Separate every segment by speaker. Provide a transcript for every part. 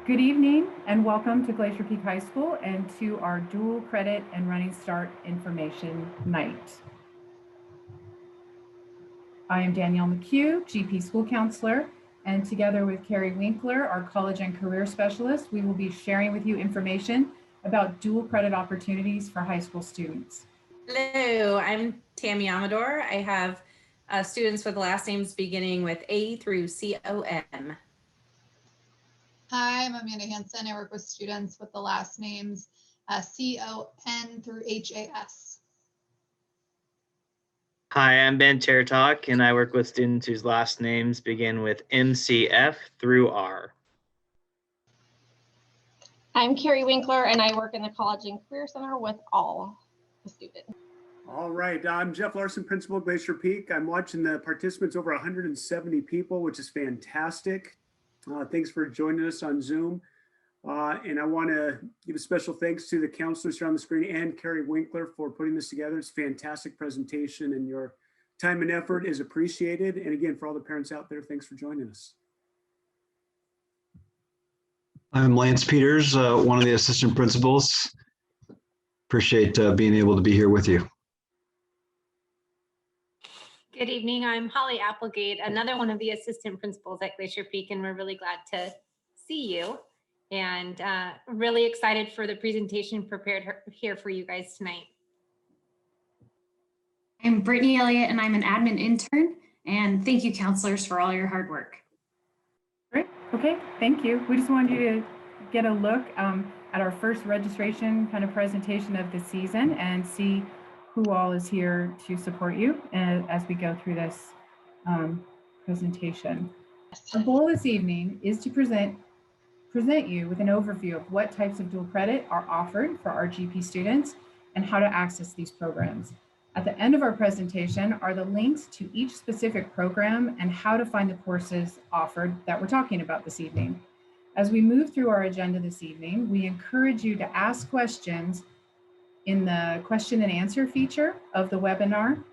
Speaker 1: Good evening and welcome to Glacier Peak High School and to our dual credit and running start information night. I am Danielle McHugh, GP school counselor, and together with Carrie Winkler, our college and career specialist, we will be sharing with you information about dual credit opportunities for high school students.
Speaker 2: Hello, I'm Tammy Amador. I have students with last names beginning with A through COM.
Speaker 3: Hi, I'm Amanda Hansen. I work with students with the last names CON through HAS.
Speaker 4: Hi, I'm Ben Chertok, and I work with students whose last names begin with MCF through R.
Speaker 5: I'm Carrie Winkler, and I work in the College and Career Center with all the students.
Speaker 6: All right, I'm Jeff Larson, principal at Glacier Peak. I'm watching the participants, over 170 people, which is fantastic. Thanks for joining us on Zoom. And I want to give a special thanks to the counselors here on the screen and Carrie Winkler for putting this together. It's a fantastic presentation and your time and effort is appreciated. And again, for all the parents out there, thanks for joining us.
Speaker 7: I'm Lance Peters, one of the assistant principals. Appreciate being able to be here with you.
Speaker 8: Good evening, I'm Holly Applegate, another one of the assistant principals at Glacier Peak, and we're really glad to see you and really excited for the presentation prepared here for you guys tonight.
Speaker 9: I'm Brittany Elliott and I'm an admin intern, and thank you counselors for all your hard work.
Speaker 1: Great, okay, thank you. We just wanted you to get a look at our first registration kind of presentation of the season and see who all is here to support you as we go through this presentation. Our goal this evening is to present you with an overview of what types of dual credit are offered for our GP students and how to access these programs. At the end of our presentation are the links to each specific program and how to find the courses offered that we're talking about this evening. As we move through our agenda this evening, we encourage you to ask questions in the question and answer feature of the webinar,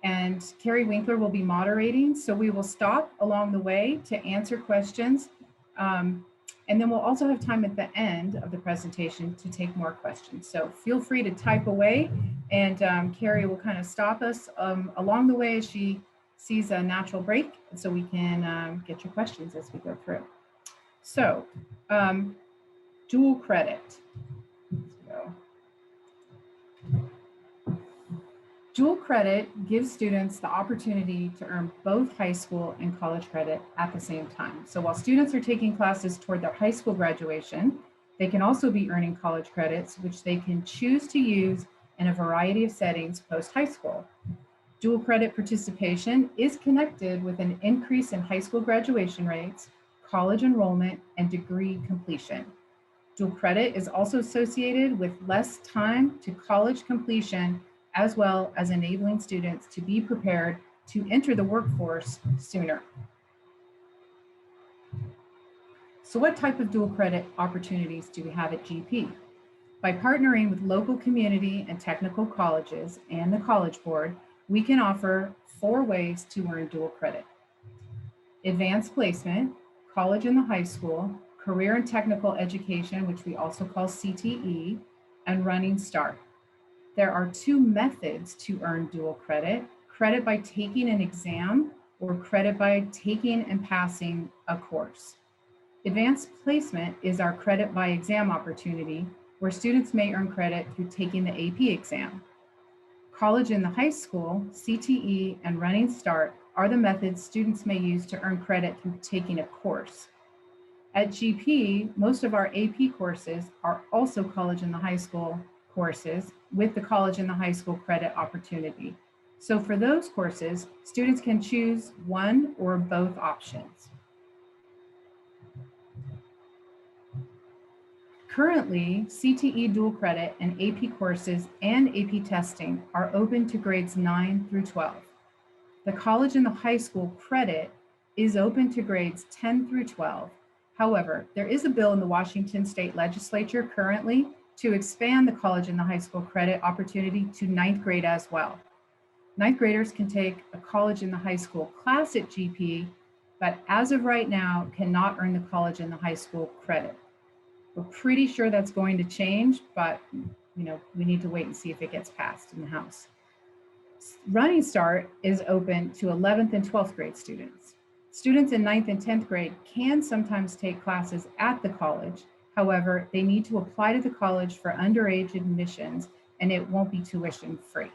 Speaker 1: and Carrie Winkler will be moderating. So we will stop along the way to answer questions. And then we'll also have time at the end of the presentation to take more questions. So feel free to type away, and Carrie will kind of stop us along the way as she sees a natural break, so we can get your questions as we go through. So dual credit. Dual credit gives students the opportunity to earn both high school and college credit at the same time. So while students are taking classes toward their high school graduation, they can also be earning college credits, which they can choose to use in a variety of settings post-high school. Dual credit participation is connected with an increase in high school graduation rates, college enrollment, and degree completion. Dual credit is also associated with less time to college completion, as well as enabling students to be prepared to enter the workforce sooner. So what type of dual credit opportunities do we have at GP? By partnering with local community and technical colleges and the College Board, we can offer 4 ways to earn dual credit: advanced placement, college in the high school, career and technical education, which we also call CTE, and running start. There are 2 methods to earn dual credit: credit by taking an exam or credit by taking and passing a course. Advanced placement is our credit by exam opportunity, where students may earn credit through taking the AP exam. College in the high school, CTE, and running start are the methods students may use to earn credit through taking a course. At GP, most of our AP courses are also college in the high school courses with the college in the high school credit opportunity. So for those courses, students can choose one or both options. Currently, CTE dual credit and AP courses and AP testing are open to grades 9 through 12. The college in the high school credit is open to grades 10 through 12. However, there is a bill in the Washington State Legislature currently to expand the college in the high school credit opportunity to 9th grade as well. 9th graders can take a college in the high school class at GP, but as of right now, cannot earn the college in the high school credit. We're pretty sure that's going to change, but we need to wait and see if it gets passed in the House. Running Start is open to 11th and 12th grade students. Students in 9th and 10th grade can sometimes take classes at the college. However, they need to apply to the college for underage admissions, and it won't be tuition free.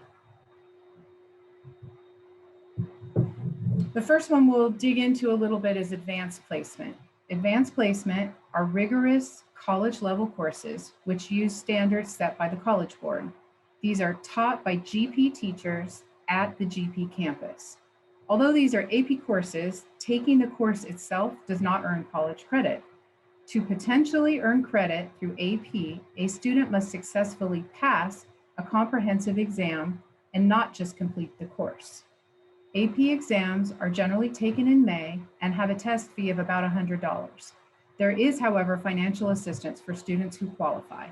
Speaker 1: The first one we'll dig into a little bit is advanced placement. Advanced placement are rigorous college level courses which use standards set by the College Board. These are taught by GP teachers at the GP campus. Although these are AP courses, taking the course itself does not earn college credit. To potentially earn credit through AP, a student must successfully pass a comprehensive exam and not just complete the course. AP exams are generally taken in May and have a test fee of about $100. There is, however, financial assistance for students who qualify.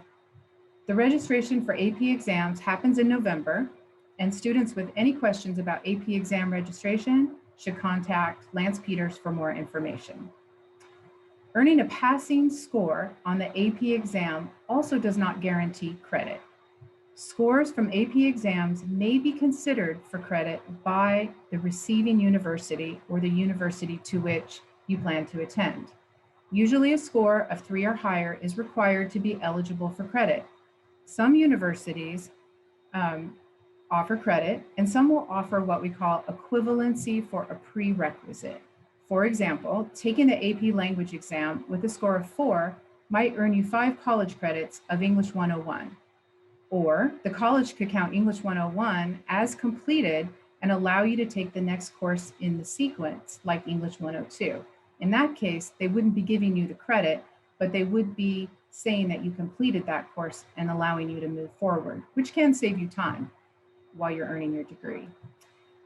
Speaker 1: The registration for AP exams happens in November, and students with any questions about AP exam registration should contact Lance Peters for more information. Earning a passing score on the AP exam also does not guarantee credit. Scores from AP exams may be considered for credit by the receiving university or the university to which you plan to attend. Usually a score of 3 or higher is required to be eligible for credit. Some universities offer credit, and some will offer what we call equivalency for a prerequisite. For example, taking the AP language exam with a score of 4 might earn you 5 college credits of English 101. Or the college could count English 101 as completed and allow you to take the next course in the sequence, like English 102. In that case, they wouldn't be giving you the credit, but they would be saying that you completed that course and allowing you to move forward, which can save you time while you're earning your degree.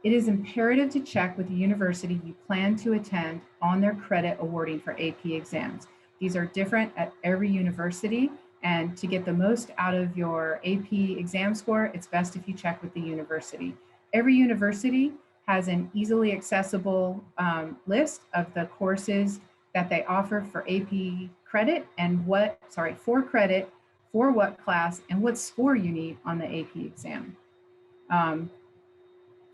Speaker 1: It is imperative to check with the university you plan to attend on their credit awarding for AP exams. These are different at every university, and to get the most out of your AP exam score, it's best if you check with the university. Every university has an easily accessible list of the courses that they offer for AP credit and for credit, for what class, and what score you need on the AP exam.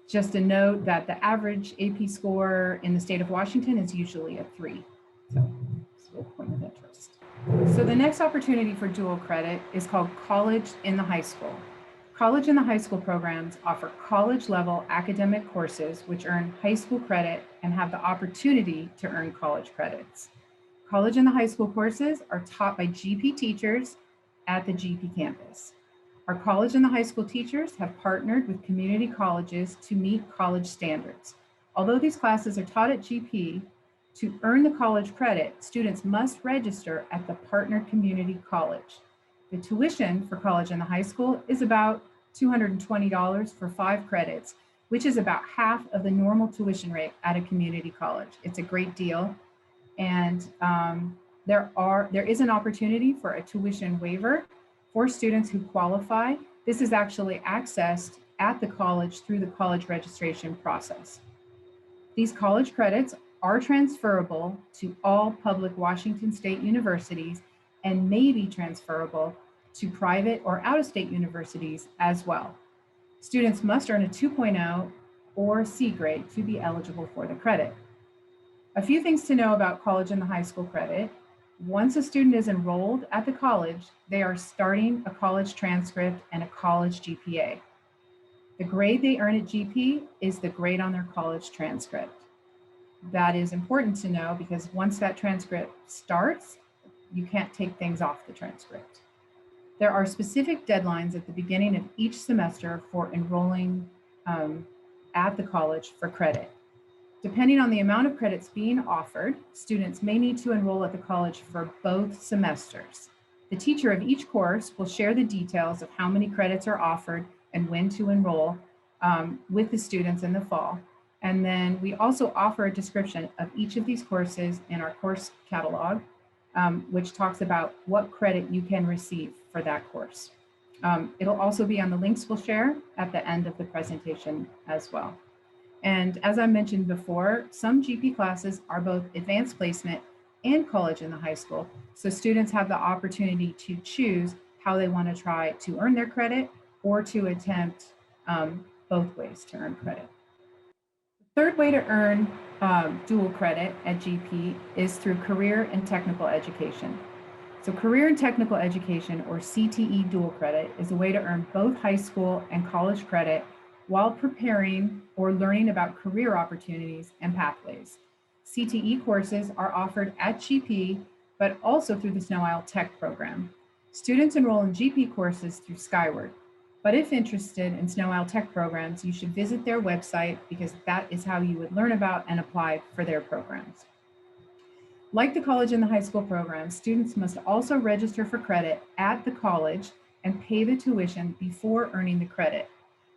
Speaker 1: Just a note that the average AP score in the state of Washington is usually a 3. So it's a point of interest. So the next opportunity for dual credit is called College in the High School. College in the High School programs offer college level academic courses which earn high school credit and have the opportunity to earn college credits. College in the High School courses are taught by GP teachers at the GP campus. Our college and the high school teachers have partnered with community colleges to meet college standards. Although these classes are taught at GP, to earn the college credit, students must register at the partner community college. The tuition for college and the high school is about $220 for 5 credits, which is about half of the normal tuition rate at a community college. It's a great deal. And there is an opportunity for a tuition waiver for students who qualify. This is actually accessed at the college through the college registration process. These college credits are transferable to all public Washington State universities and may be transferable to private or out-of-state universities as well. Students must earn a 2.0 or C grade to be eligible for the credit. A few things to know about college and the high school credit. Once a student is enrolled at the college, they are starting a college transcript and a college GPA. The grade they earn at GP is the grade on their college transcript. That is important to know because once that transcript starts, you can't take things off the transcript. There are specific deadlines at the beginning of each semester for enrolling at the college for credit. Depending on the amount of credits being offered, students may need to enroll at the college for both semesters. The teacher of each course will share the details of how many credits are offered and when to enroll with the students in the fall. And then we also offer a description of each of these courses in our course catalog, which talks about what credit you can receive for that course. It'll also be on the links we'll share at the end of the presentation as well. And as I mentioned before, some GP classes are both advanced placement and college in the high school. So students have the opportunity to choose how they want to try to earn their credit or to attempt both ways to earn credit. The third way to earn dual credit at GP is through career and technical education. So career and technical education, or CTE Dual Credit, is a way to earn both high school and college credit while preparing or learning about career opportunities and pathways. CTE courses are offered at GP, but also through the Snow Isle Tech program. Students enroll in GP courses through Skyward, but if interested in Snow Isle Tech programs, you should visit their website because that is how you would learn about and apply for their programs. Like the college and the high school programs, students must also register for credit at the college and pay the tuition before earning the credit.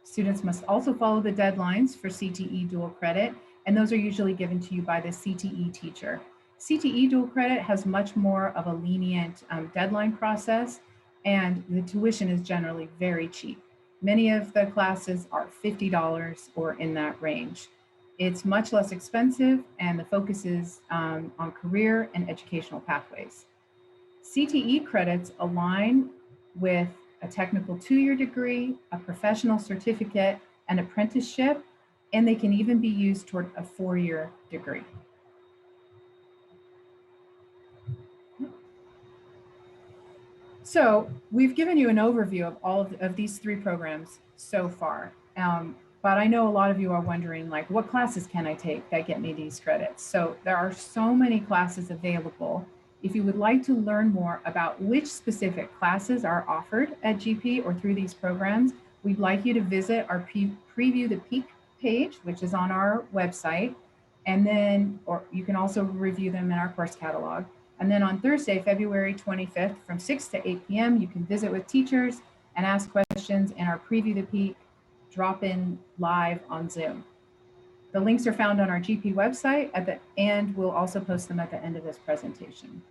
Speaker 1: Students must also follow the deadlines for CTE Dual Credit, and those are usually given to you by the CTE teacher. CTE Dual Credit has much more of a lenient deadline process, and the tuition is generally very cheap. Many of the classes are $50 or in that range. It's much less expensive, and the focus is on career and educational pathways. CTE credits align with a technical 2-year degree, a professional certificate, an apprenticeship, and they can even be used toward a 4-year degree. So we've given you an overview of all of these 3 programs so far. But I know a lot of you are wondering, like, what classes can I take that get me these credits? So there are so many classes available. If you would like to learn more about which specific classes are offered at GP or through these programs, we'd like you to visit our Preview the Peak page, which is on our website. And then, or you can also review them in our course catalog. And then on Thursday, February 25th, from 6 to 8 p.m., you can visit with teachers and ask questions in our Preview the Peak drop-in live on Zoom. The links are found on our GP website and we'll also post them at the end of this presentation.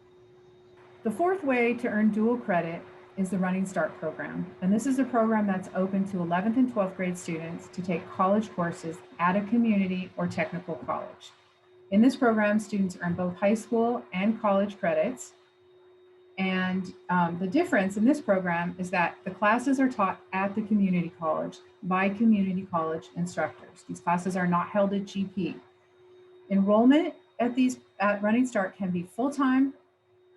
Speaker 1: The 4th way to earn dual credit is the Running Start program. And this is a program that's open to 11th and 12th grade students to take college courses at a community or technical college. In this program, students earn both high school and college credits. And the difference in this program is that the classes are taught at the community college by community college instructors. These classes are not held at GP. Enrollment at Running Start can be full-time,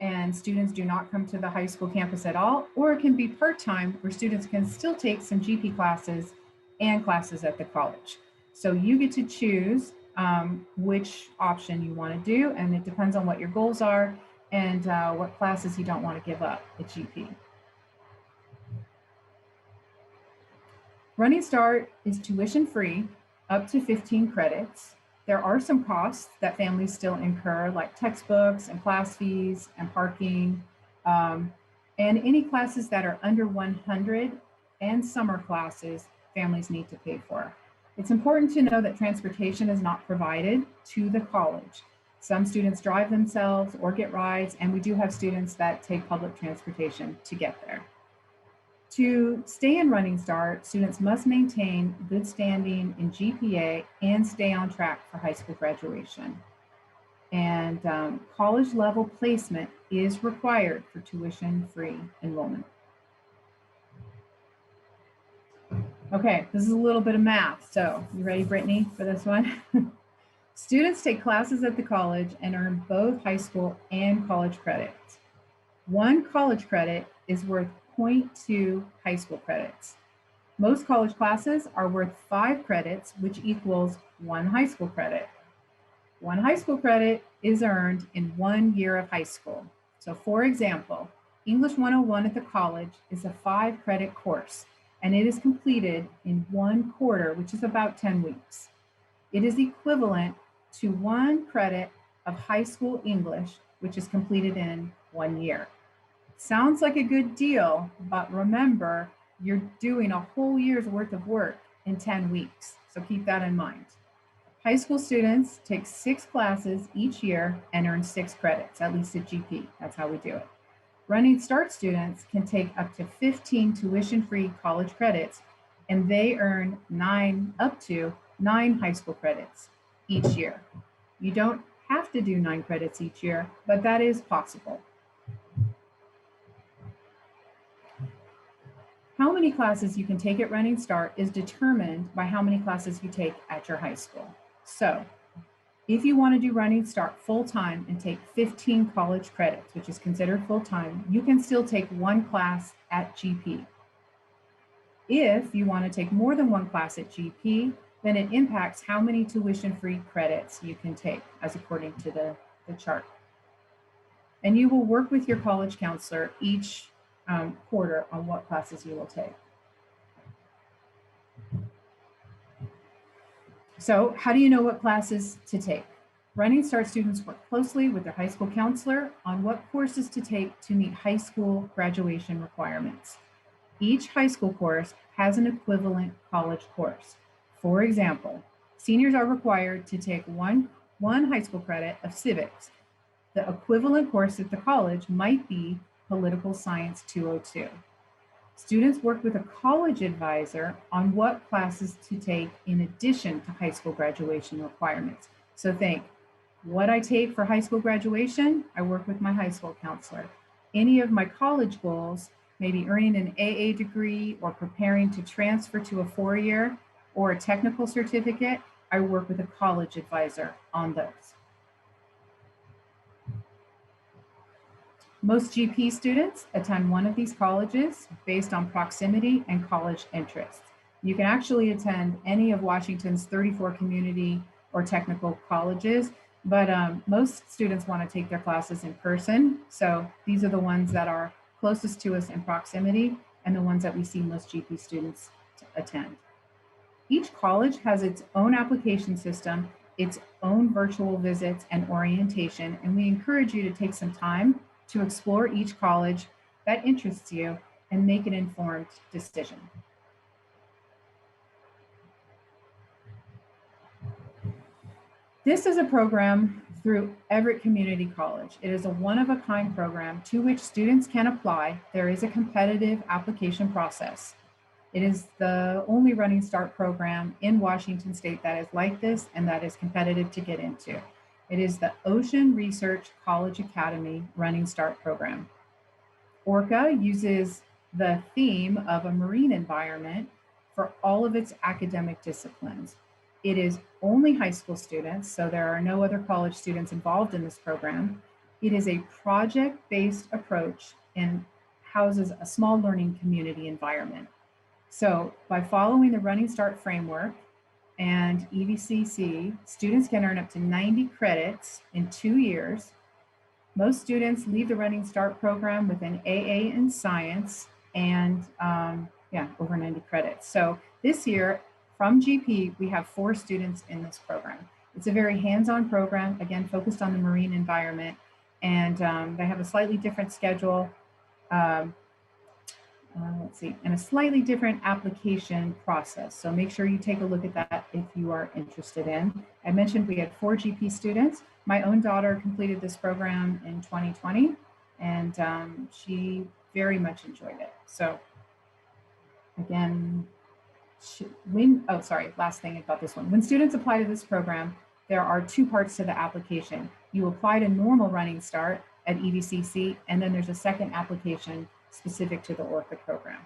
Speaker 1: and students do not come to the high school campus at all, or it can be part-time where students can still take some GP classes and classes at the college. So you get to choose which option you want to do, and it depends on what your goals are and what classes you don't want to give up at GP. Running Start is tuition free up to 15 credits. There are some costs that families still incur, like textbooks and class fees and parking, and any classes that are under 100 and summer classes families need to pay for. It's important to know that transportation is not provided to the college. Some students drive themselves or get rides, and we do have students that take public transportation to get there. To stay in Running Start, students must maintain good standing in GPA and stay on track for high school graduation. And college level placement is required for tuition-free enrollment. Okay, this is a little bit of math. So you ready, Brittany, for this one? Students take classes at the college and earn both high school and college credits. 1 college credit is worth 0.2 high school credits. Most college classes are worth 5 credits, which equals 1 high school credit. 1 high school credit is earned in 1 year of high school. So for example, English 101 at the college is a 5-credit course, and it is completed in 1 quarter, which is about 10 weeks. It is equivalent to 1 credit of high school English, which is completed in 1 year. Sounds like a good deal, but remember, you're doing a whole year's worth of work in 10 weeks. So keep that in mind. High school students take 6 classes each year and earn 6 credits, at least at GP. That's how we do it. Running Start students can take up to 15 tuition-free college credits, and they earn up to 9 high school credits each year. You don't have to do 9 credits each year, but that is possible. How many classes you can take at Running Start is determined by how many classes you take at your high school. So if you want to do Running Start full-time and take 15 college credits, which is considered full-time, you can still take 1 class at GP. If you want to take more than 1 class at GP, then it impacts how many tuition-free credits you can take, as according to the chart. And you will work with your college counselor each quarter on what classes you will take. So how do you know what classes to take? Running Start students work closely with their high school counselor on what courses to take to meet high school graduation requirements. Each high school course has an equivalent college course. For example, seniors are required to take one high school credit of civics. The equivalent course at the college might be Political Science 202. Students work with a college advisor on what classes to take in addition to high school graduation requirements. So think, what I take for high school graduation, I work with my high school counselor. Any of my college goals, maybe earning an AA degree or preparing to transfer to a 4-year or a technical certificate, I work with a college advisor on those. Most GP students attend one of these colleges based on proximity and college interests. You can actually attend any of Washington's 34 community or technical colleges, but most students want to take their classes in person. So these are the ones that are closest to us in proximity and the ones that we see most GP students attend. Each college has its own application system, its own virtual visits and orientation, and we encourage you to take some time to explore each college that interests you and make an informed decision. This is a program through Everett Community College. It is a one-of-a-kind program to which students can apply. There is a competitive application process. It is the only Running Start program in Washington State that is like this and that is competitive to get into. It is the Ocean Research College Academy Running Start program. ORCA uses the theme of a marine environment for all of its academic disciplines. It is only high school students, so there are no other college students involved in this program. It is a project-based approach and houses a small learning community environment. So by following the Running Start framework and EVCC, students can earn up to 90 credits in 2 years. Most students leave the Running Start program with an AA in science and over 90 credits. So this year from GP, we have 4 students in this program. It's a very hands-on program, again, focused on the marine environment, and they have a slightly different schedule. And a slightly different application process. So make sure you take a look at that if you are interested in. I mentioned we had 4 GP students. My own daughter completed this program in 2020, and she very much enjoyed it. So again, last thing about this one. When students apply to this program, there are 2 parts to the application. You apply to normal Running Start at EVCC, and then there's a second application specific to the ORCA program.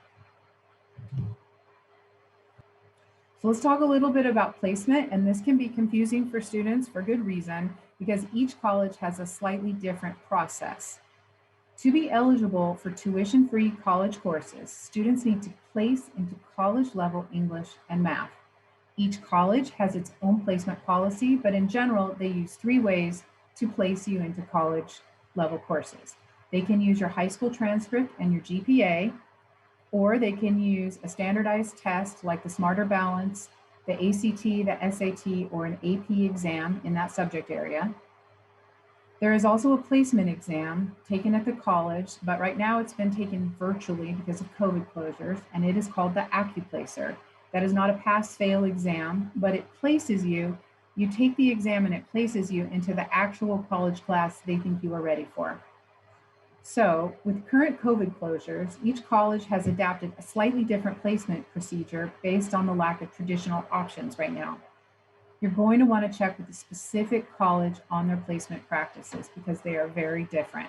Speaker 1: So let's talk a little bit about placement, and this can be confusing for students for good reason, because each college has a slightly different process. To be eligible for tuition-free college courses, students need to place into college-level English and math. Each college has its own placement policy, but in general, they use 3 ways to place you into college-level courses. They can use your high school transcript and your GPA, or they can use a standardized test like the Smarter Balance, the ACT, the SAT, or an AP exam in that subject area. There is also a placement exam taken at the college, but right now it's been taken virtually because of COVID closures, and it is called the AccuPlacer. That is not a pass-fail exam, but it places you. You take the exam and it places you into the actual college class they think you are ready for. So with current COVID closures, each college has adapted a slightly different placement procedure based on the lack of traditional options right now. You're going to want to check with the specific college on their placement practices because they are very different.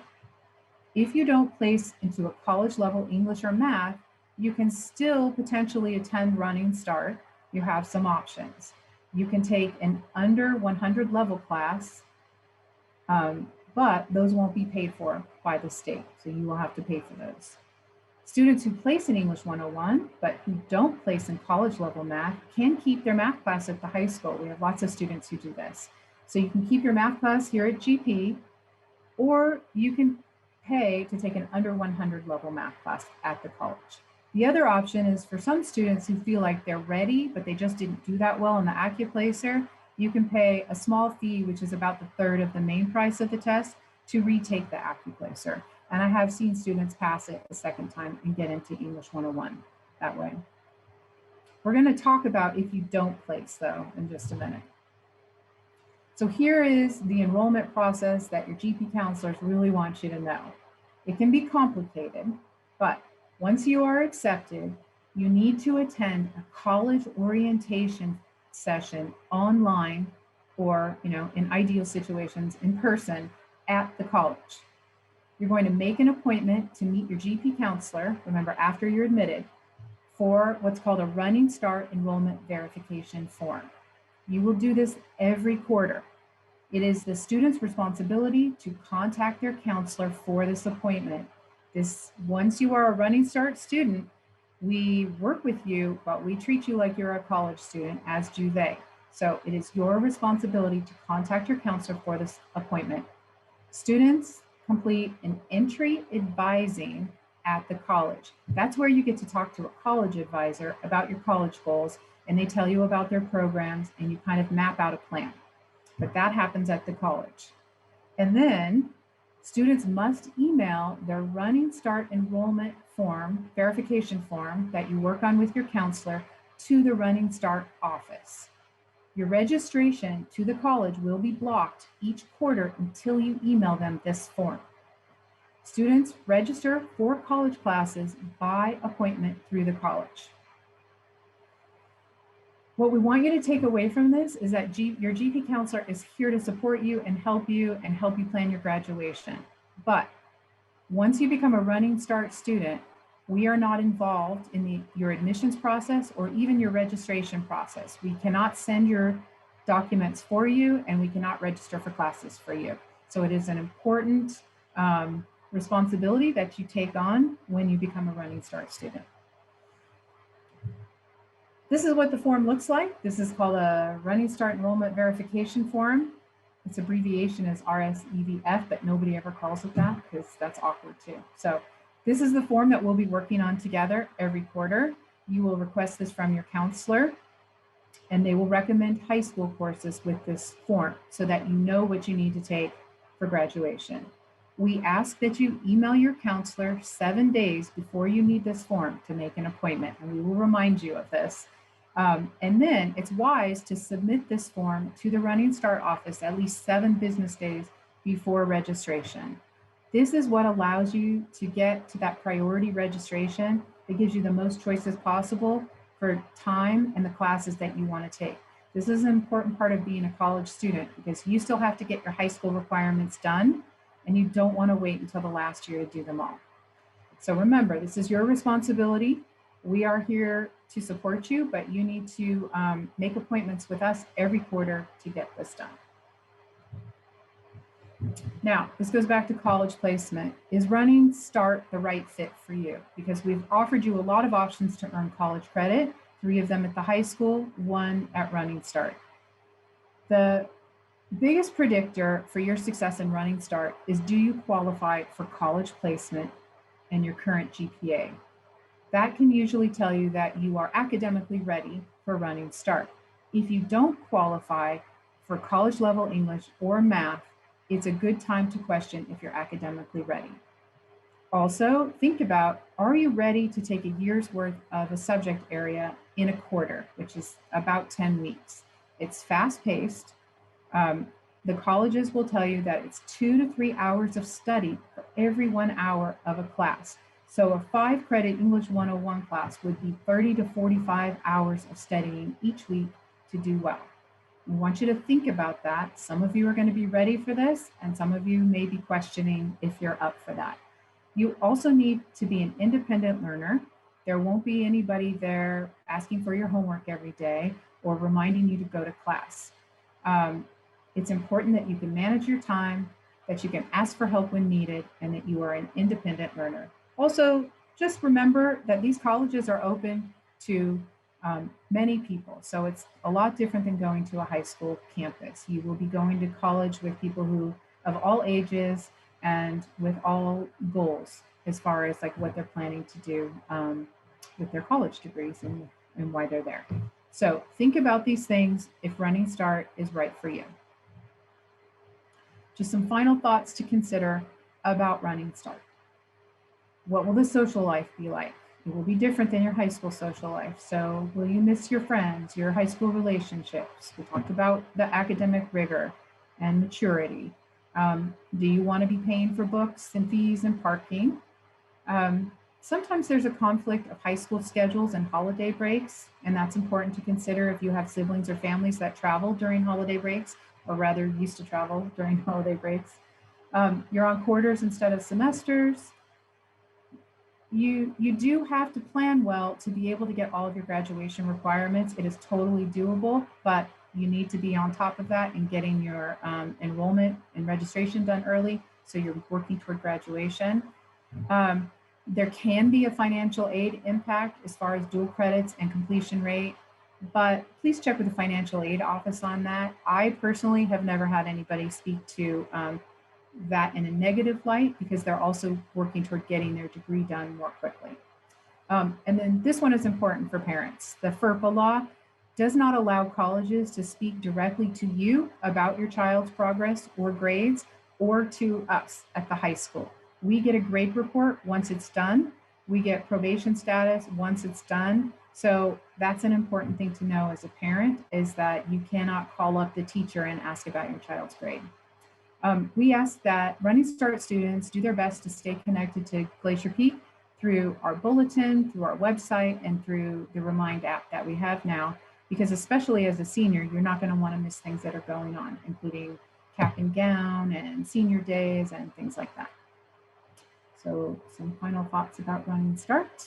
Speaker 1: If you don't place into a college level English or math, you can still potentially attend Running Start. You have some options. You can take an under 100 level class, but those won't be paid for by the state, so you will have to pay for those. Students who place in English 101, but who don't place in college level math can keep their math class at the high school. We have lots of students who do this. So you can keep your math class here at GP, or you can pay to take an under 100 level math class at the college. The other option is for some students who feel like they're ready, but they just didn't do that well in the AccuPlacer, you can pay a small fee, which is about the third of the main price of the test, to retake the AccuPlacer. And I have seen students pass it a second time and get into English 101 that way. We're going to talk about if you don't place, though, in just a minute. So here is the enrollment process that your GP counselors really want you to know. It can be complicated, but once you are accepted, you need to attend a college orientation session online or, in ideal situations, in person at the college. You're going to make an appointment to meet your GP counselor, remember, after you're admitted, for what's called a Running Start enrollment verification form. You will do this every quarter. It is the student's responsibility to contact their counselor for this appointment. Once you are a Running Start student, we work with you, but we treat you like you're a college student, as do they. So it is your responsibility to contact your counselor for this appointment. Students complete an entry advising at the college. That's where you get to talk to a college advisor about your college goals, and they tell you about their programs, and you kind of map out a plan. But that happens at the college. And then students must email their Running Start enrollment form, verification form that you work on with your counselor, to the Running Start office. Your registration to the college will be blocked each quarter until you email them this form. Students register for college classes by appointment through the college. What we want you to take away from this is that your GP counselor is here to support you and help you plan your graduation. But once you become a Running Start student, we are not involved in your admissions process or even your registration process. We cannot send your documents for you, and we cannot register for classes for you. So it is an important responsibility that you take on when you become a Running Start student. This is what the form looks like. This is called a Running Start Enrollment Verification Form. Its abbreviation is RSEVF, but nobody ever calls it that because that's awkward too. So this is the form that we'll be working on together every quarter. You will request this from your counselor, and they will recommend high school courses with this form so that you know what you need to take for graduation. We ask that you email your counselor 7 days before you need this form to make an appointment, and we will remind you of this. And then it's wise to submit this form to the Running Start office at least 7 business days before registration. This is what allows you to get to that priority registration that gives you the most choices possible for time and the classes that you want to take. This is an important part of being a college student because you still have to get your high school requirements done, and you don't want to wait until the last year to do them all. So remember, this is your responsibility. We are here to support you, but you need to make appointments with us every quarter to get this done. Now, this goes back to college placement. Is Running Start the right fit for you? Because we've offered you a lot of options to earn college credit, 3 of them at the high school, 1 at Running Start. The biggest predictor for your success in Running Start is, do you qualify for college placement and your current GPA? That can usually tell you that you are academically ready for Running Start. If you don't qualify for college level English or math, it's a good time to question if you're academically ready. Also, think about, are you ready to take a year's worth of a subject area in a quarter, which is about 10 weeks. It's fast-paced. The colleges will tell you that it's 2 to 3 hours of study for every 1 hour of a class. So a 5-credit English 101 class would be 30 to 45 hours of studying each week to do well. I want you to think about that. Some of you are going to be ready for this, and some of you may be questioning if you're up for that. You also need to be an independent learner. There won't be anybody there asking for your homework every day or reminding you to go to class. It's important that you can manage your time, that you can ask for help when needed, and that you are an independent learner. Also, just remember that these colleges are open to many people. So it's a lot different than going to a high school campus. You will be going to college with people who of all ages and with all goals as far as like what they're planning to do with their college degrees and why they're there. So think about these things if Running Start is right for you. Just some final thoughts to consider about Running Start. What will the social life be like? It will be different than your high school social life. So will you miss your friends, your high school relationships? We talked about the academic rigor and maturity. Do you want to be paying for books and fees and parking? Sometimes there's a conflict of high school schedules and holiday breaks, and that's important to consider if you have siblings or families that travel during holiday breaks, or rather used to travel during holiday breaks. You're on quarters instead of semesters. You do have to plan well to be able to get all of your graduation requirements. It is totally doable, but you need to be on top of that and getting your enrollment and registration done early so you're working toward graduation. There can be a financial aid impact as far as dual credits and completion rate, but please check with the financial aid office on that. I personally have never had anybody speak to that in a negative light because they're also working toward getting their degree done more quickly. And then this one is important for parents. The FERPA law does not allow colleges to speak directly to you about your child's progress or grades or to us at the high school. We get a grade report once it's done. We get probation status once it's done. So that's an important thing to know as a parent is that you cannot call up the teacher and ask about your child's grade. We ask that Running Start students do their best to stay connected to Glacier Peak through our bulletin, through our website, and through the Remind app that we have now, because especially as a senior, you're not going to want to miss things that are going on, including cap and gown and senior days and things like that. So some final thoughts about Running Start.